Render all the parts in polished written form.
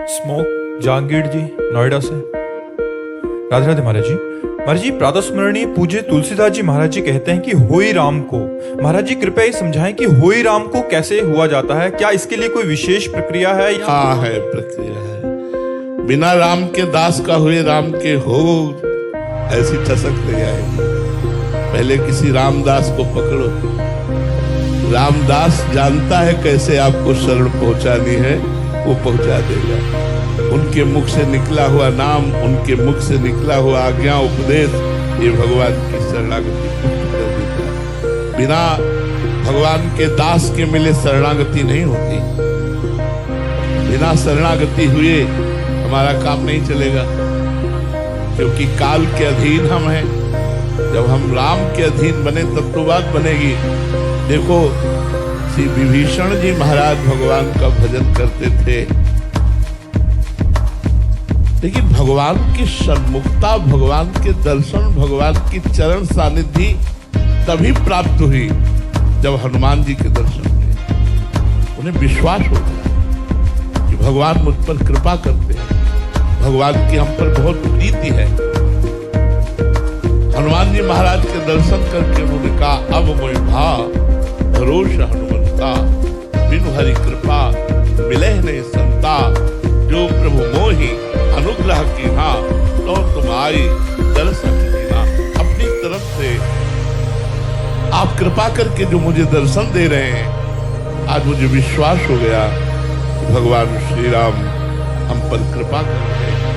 Smoke Jahangir जी, नोएडा से। राधे राधे महाराज जी। महाराज जी, प्रातः स्मरणीय पूज्य तुलसीदास जी महाराज जी कहते हैं कि होई राम को। महाराज जी कृपया ये समझाएं कि होई राम को कैसे हुआ जाता है, क्या इसके लिए कोई विशेष प्रक्रिया है या? हाँ है, प्रक्रिया है। बिना राम के दास का हुए राम के हो, ऐसी ठसक नहीं आएगी। पहले किसी रामदास को पकड़ो। रामदास जानता है कैसे आपको शरण पहुंचानी है, वो पहुंचा देगा। उनके मुख से निकला हुआ नाम, उनके मुख से निकला हुआ आज्ञा उपदेश, ये भगवान की शरणागति पुष्ट कर देता है। बिना भगवान के दास के मिले शरणागति नहीं होती। बिना शरणागति हुए हमारा काम नहीं चलेगा, क्योंकि काल के अधीन हम हैं। जब हम राम के अधीन बने तब तो बात बनेगी। देखो, श्री विभीषण जी महाराज भगवान का भजन करते थे, लेकिन भगवान की सन्मुखता, भगवान के दर्शन, भगवान की चरण सानिधि तभी प्राप्त हुई जब हनुमान जी के दर्शन हुए। उन्हें विश्वास हो गया कि भगवान मुझ पर कृपा करते हैं, भगवान की हम पर बहुत प्रीति है। हनुमान जी महाराज के दर्शन करके उन्होंने कहा, अब मोहि भाव भरोसा हनुमंता, बिनु हरि कृपा मिले नहीं संता, जो प्रभु मोहि अनुग्रह कीन्हा, तो तुम आई दर्शन कीन्हा। अपनी तरफ से आप कृपा करके जो मुझे दर्शन दे रहे हैं, आज मुझे विश्वास हो गया कि भगवान श्री राम हम पर कृपा कर रहे हैं।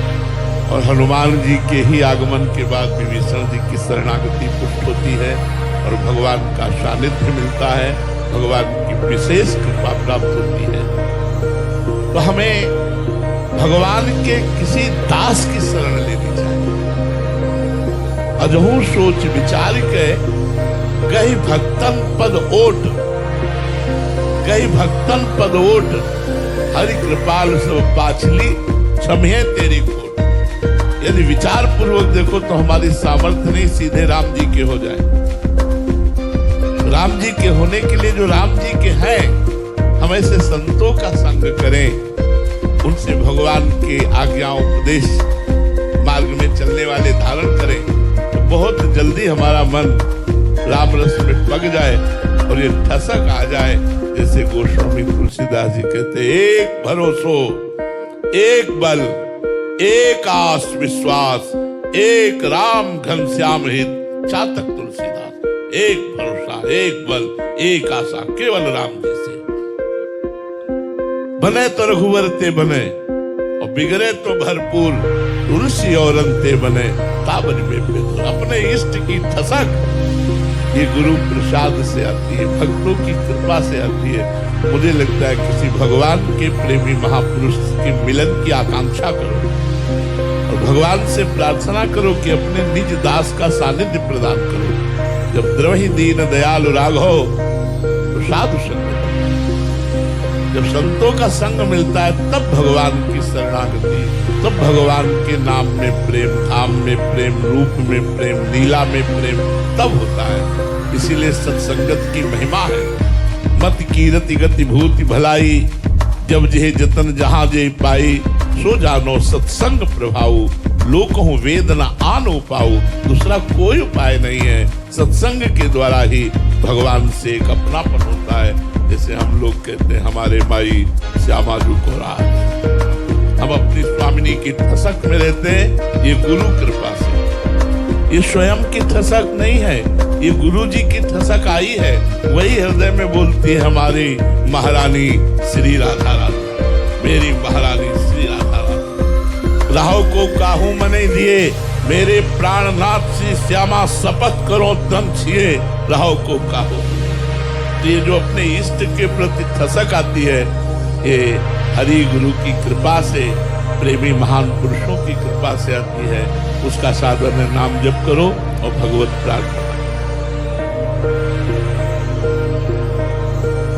और हनुमान जी के ही आगमन के बाद विभीषण जी की शरणागति पुष्ट होती है और भगवान का सानिध्य मिलता है, भगवान की विशेष कृपा प्राप्त होती है। तो हमें भगवान के किसी दास की शरण लेनी चाहिए। अजहू सोच विचार के गई भक्तन पद ओट, गई भक्तन पद ओट, हरि कृपाल सब पाछली क्षमे तेरी खोट। यदि विचार पूर्वक देखो तो हमारी सामर्थ्य नहीं, सीधे राम जी के हो जाए। राम जी के होने के लिए जो राम जी के हैं, हम ऐसे संतों का संग करें, उनसे भगवान के आज्ञा उपदेश मार्ग में चलने वाले धारण करें, तो बहुत जल्दी हमारा मन राम रस में पग जाए और ये ठसक आ जाए। जैसे गोस्वामी तुलसीदास जी कहते, एक भरोसो, एक बल, एक आस विश्वास, एक राम घनश्याम हित, चातक तुलसीदास। एक भरोसा, एक बल, एक आशा, केवल राम जी से। बने तो रघुवर ते बने और बिगड़े तो भरपूर, तुलसी और अंते बने ताबन में बेदूर। अपने इष्ट की ठसक ये गुरु प्रसाद से आती है, भक्तों की कृपा से आती है। मुझे लगता है किसी भगवान के प्रेमी महापुरुष के मिलन की आकांक्षा करो और भगवान से प्रार्थना करो कि अपने निज दास का सानिध्य प्रदान करो। जब द्रवहि दीन दयालु राघव तो साधु संग, जब संतों का संग मिलता है तब भगवान की शरणागति, तब भगवान के नाम में प्रेम, धाम में प्रेम, रूप में प्रेम, लीला में प्रेम तब होता है। इसीलिए सत्संगत की महिमा है। मत कीरति गति भूति भलाई, जब जेह जतन जहां जे पाई, सो जानो सत्संग प्रभाऊ, लोकहु वेदना आनो पाऊ। दूसरा कोई उपाय नहीं है, सत्संग के द्वारा ही भगवान से एक अपनापन होता है। जैसे हम लोग कहते हैं, हमारे माई श्यामा जी को राज, हम अपनी स्वामिनी की ठसक में रहते हैं, ये गुरु कृपा से। ये स्वयं की ठसक नहीं है, ये गुरु जी की ठसक आई है। वही हृदय में बोलती है हमारी महारानी श्री राधा रानी, मेरी महारानी श्री राधा रानी। राहो को काहू मने दिए, मेरे प्राणनाथ श्री श्यामा शपथ करो तन छिए, राहो को काहू। ये जो अपने इष्ट के प्रति ठसक आती है, ये हरि गुरु की कृपा से, प्रेमी महान पुरुषों की कृपा से आती है। उसका साधन है नाम जप करो और भगवत प्रार्थना।